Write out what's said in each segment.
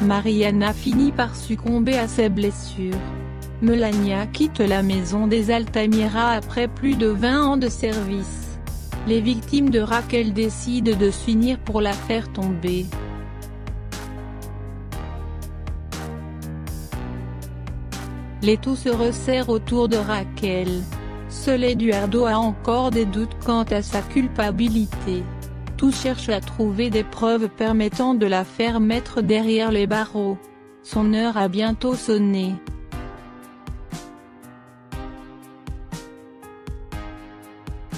Mariana finit par succomber à ses blessures. Melania quitte la maison des Altamira après plus de 20 ans de service. Les victimes de Raquel décident de s'unir pour la faire tomber. L'étau se resserre autour de Raquel. Seul Eduardo a encore des doutes quant à sa culpabilité. Tous cherchent à trouver des preuves permettant de la faire mettre derrière les barreaux. Son heure a bientôt sonné.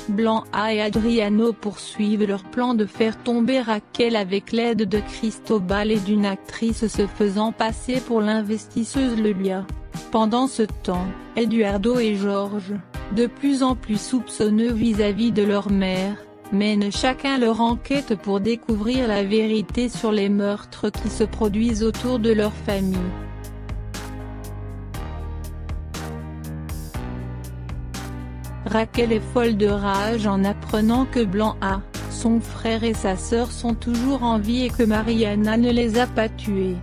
Blanca et Adriano poursuivent leur plan de faire tomber Raquel avec l'aide de Cristobal et d'une actrice se faisant passer pour l'investisseuse Lelia. Pendant ce temps, Eduardo et George, de plus en plus soupçonneux vis-à-vis de leur mère, mènent chacun leur enquête pour découvrir la vérité sur les meurtres qui se produisent autour de leur famille. Raquel est folle de rage en apprenant que Blanca, son frère et sa sœur sont toujours en vie et que Mariana ne les a pas tués.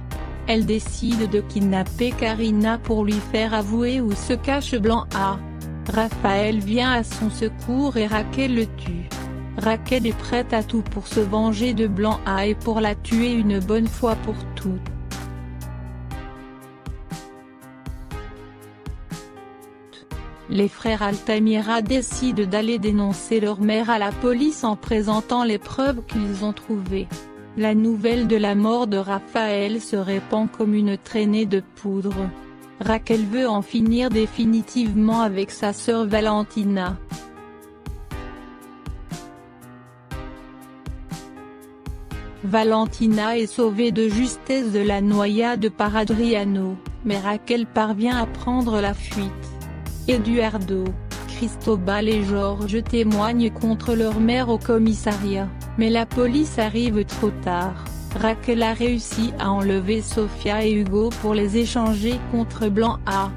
Elle décide de kidnapper Karina pour lui faire avouer où se cache Blanca. Rafael vient à son secours et Raquel le tue. Raquel est prête à tout pour se venger de Blanca et pour la tuer une bonne fois pour toutes. Les frères Altamira décident d'aller dénoncer leur mère à la police en présentant les preuves qu'ils ont trouvées. La nouvelle de la mort de Rafael se répand comme une traînée de poudre. Raquel veut en finir définitivement avec sa sœur Valentina. Valentina est sauvée de justesse de la noyade par Adriano, mais Raquel parvient à prendre la fuite. Eduardo, Cristobal et George témoignent contre leur mère au commissariat, mais la police arrive trop tard. Raquel a réussi à enlever Sofia et Hugo pour les échanger contre Blanca.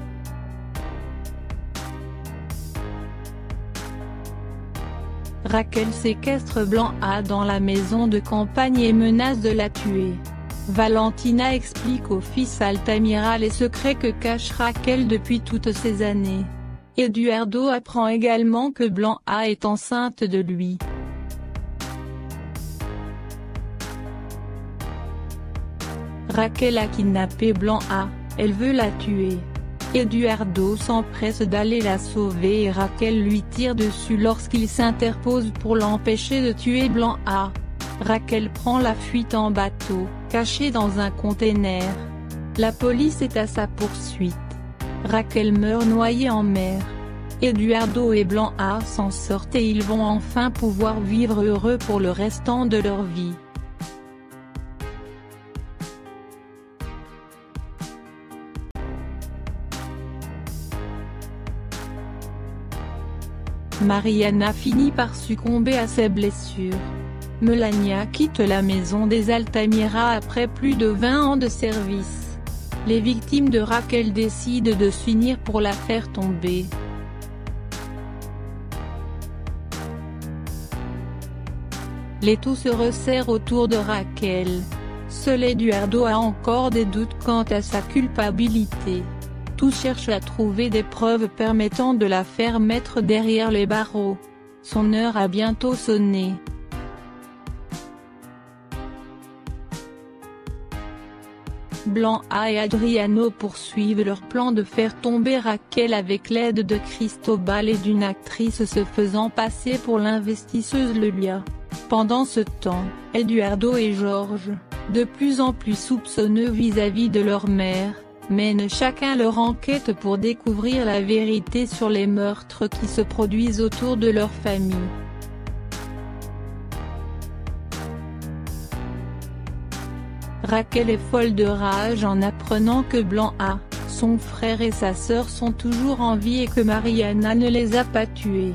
Raquel séquestre Blanca dans la maison de campagne et menace de la tuer. Valentina explique au fils Altamira les secrets que cache Raquel depuis toutes ces années. Eduardo apprend également que Blanca est enceinte de lui. Raquel a kidnappé Blanca, elle veut la tuer. Eduardo s'empresse d'aller la sauver et Raquel lui tire dessus lorsqu'il s'interpose pour l'empêcher de tuer Blanca. Raquel prend la fuite en bateau, cachée dans un container. La police est à sa poursuite. Raquel meurt noyée en mer. Eduardo et Blanca s'en sortent et ils vont enfin pouvoir vivre heureux pour le restant de leur vie. Mariana finit par succomber à ses blessures. Melania quitte la maison des Altamira après plus de 20 ans de service. Les victimes de Raquel décident de s'unir pour la faire tomber. L'étau se resserre autour de Raquel. Seul Eduardo a encore des doutes quant à sa culpabilité. Tous cherchent à trouver des preuves permettant de la faire mettre derrière les barreaux. Son heure a bientôt sonné. Blanca et Adriano poursuivent leur plan de faire tomber Raquel avec l'aide de Cristobal et d'une actrice se faisant passer pour l'investisseuse Lelia. Pendant ce temps, Eduardo et George, de plus en plus soupçonneux vis-à-vis de leur mère, mènent chacun leur enquête pour découvrir la vérité sur les meurtres qui se produisent autour de leur famille. Raquel est folle de rage en apprenant que Blanca, son frère et sa sœur sont toujours en vie et que Mariana ne les a pas tués.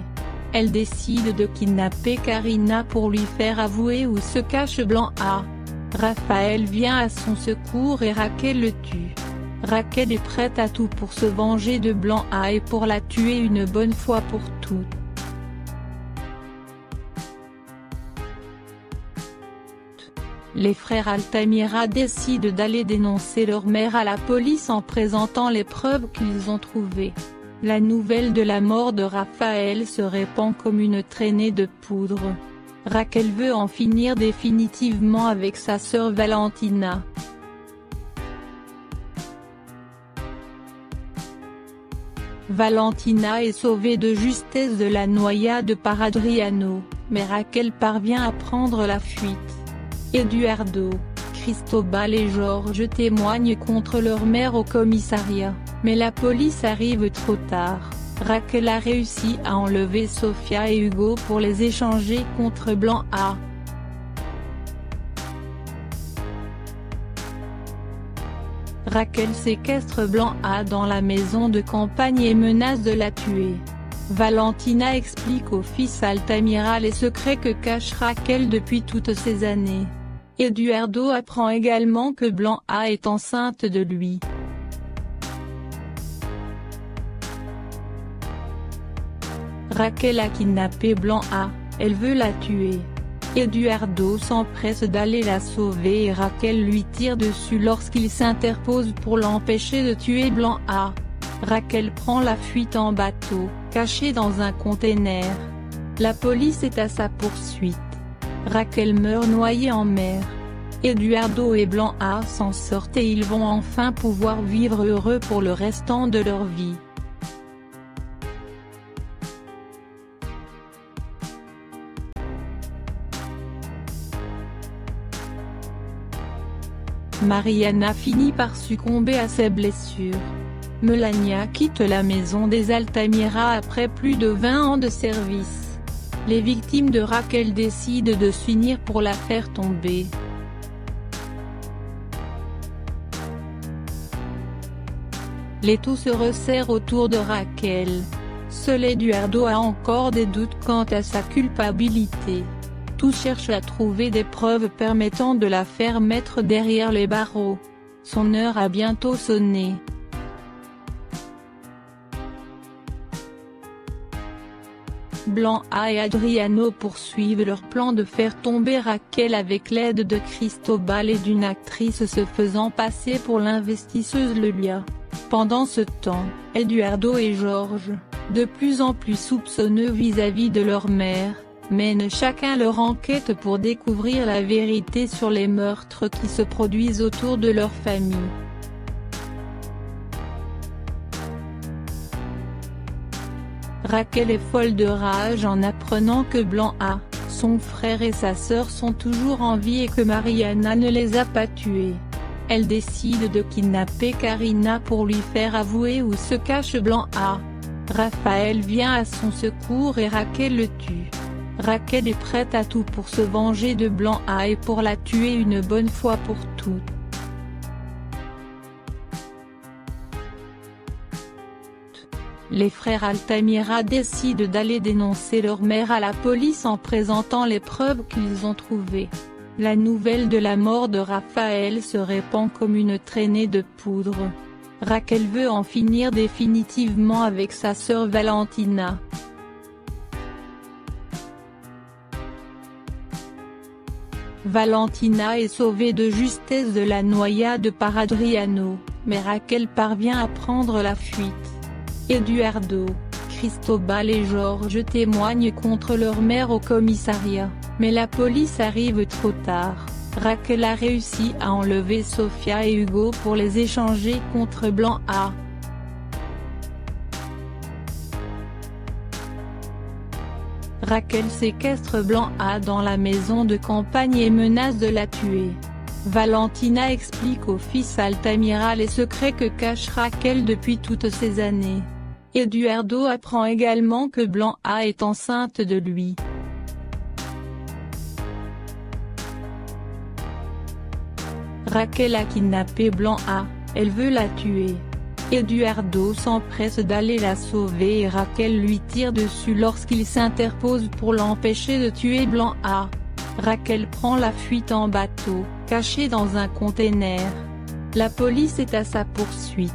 Elle décide de kidnapper Karina pour lui faire avouer où se cache Blanca. Rafael vient à son secours et Raquel le tue. Raquel est prête à tout pour se venger de Blanca et pour la tuer une bonne fois pour toutes. Les frères Altamira décident d'aller dénoncer leur mère à la police en présentant les preuves qu'ils ont trouvées. La nouvelle de la mort de Raphaël se répand comme une traînée de poudre. Raquel veut en finir définitivement avec sa sœur Valentina. Valentina est sauvée de justesse de la noyade par Adriano, mais Raquel parvient à prendre la fuite. Eduardo, Cristobal et Georges témoignent contre leur mère au commissariat, mais la police arrive trop tard. Raquel a réussi à enlever Sofia et Hugo pour les échanger contre Blanc A. Raquel séquestre Blanc A dans la maison de campagne et menace de la tuer. Valentina explique au fils Altamira les secrets que cache Raquel depuis toutes ces années. Eduardo apprend également que Blanc A est enceinte de lui. Raquel a kidnappé Blanc A, elle veut la tuer. Eduardo s'empresse d'aller la sauver et Raquel lui tire dessus lorsqu'il s'interpose pour l'empêcher de tuer Blanc A. Raquel prend la fuite en bateau, cachée dans un container. La police est à sa poursuite. Raquel meurt noyée en mer. Eduardo et Blanc A s'en sortent et ils vont enfin pouvoir vivre heureux pour le restant de leur vie. Mariana finit par succomber à ses blessures. Melania quitte la maison des Altamira après plus de 20 ans de service. Les victimes de Raquel décident de s'unir pour la faire tomber. L'étau se resserre autour de Raquel. Seul Eduardo a encore des doutes quant à sa culpabilité. Tous cherchent à trouver des preuves permettant de la faire mettre derrière les barreaux. Son heure a bientôt sonné. Blanc A et Adriano poursuivent leur plan de faire tomber Raquel avec l'aide de Cristobal et d'une actrice se faisant passer pour l'investisseuse Lelia. Pendant ce temps, Eduardo et Georges, de plus en plus soupçonneux vis-à-vis de leur mère, mènent chacun leur enquête pour découvrir la vérité sur les meurtres qui se produisent autour de leur famille. Raquel est folle de rage en apprenant que Blanc A, son frère et sa sœur sont toujours en vie et que Mariana ne les a pas tués. Elle décide de kidnapper Karina pour lui faire avouer où se cache Blanc A. Raphaël vient à son secours et Raquel le tue. Raquel est prête à tout pour se venger de Blanc A et pour la tuer une bonne fois pour toutes. Les frères Altamira décident d'aller dénoncer leur mère à la police en présentant les preuves qu'ils ont trouvées. La nouvelle de la mort de Raphaël se répand comme une traînée de poudre. Raquel veut en finir définitivement avec sa sœur Valentina. Valentina est sauvée de justesse de la noyade par Adriano, mais Raquel parvient à prendre la fuite. Eduardo, Cristobal et Georges témoignent contre leur mère au commissariat, mais la police arrive trop tard. Raquel a réussi à enlever Sofia et Hugo pour les échanger contre Blanc A. Raquel séquestre Blanc A dans la maison de campagne et menace de la tuer. Valentina explique au fils Altamira les secrets que cache Raquel depuis toutes ces années. Eduardo apprend également que Blanc A est enceinte de lui. Raquel a kidnappé Blanc A, elle veut la tuer. Eduardo s'empresse d'aller la sauver et Raquel lui tire dessus lorsqu'il s'interpose pour l'empêcher de tuer Blanc A. Raquel prend la fuite en bateau, cachée dans un container. La police est à sa poursuite.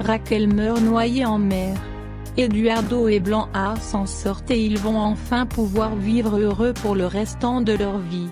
Raquel meurt noyée en mer. Eduardo et Blanc A s'en sortent et ils vont enfin pouvoir vivre heureux pour le restant de leur vie.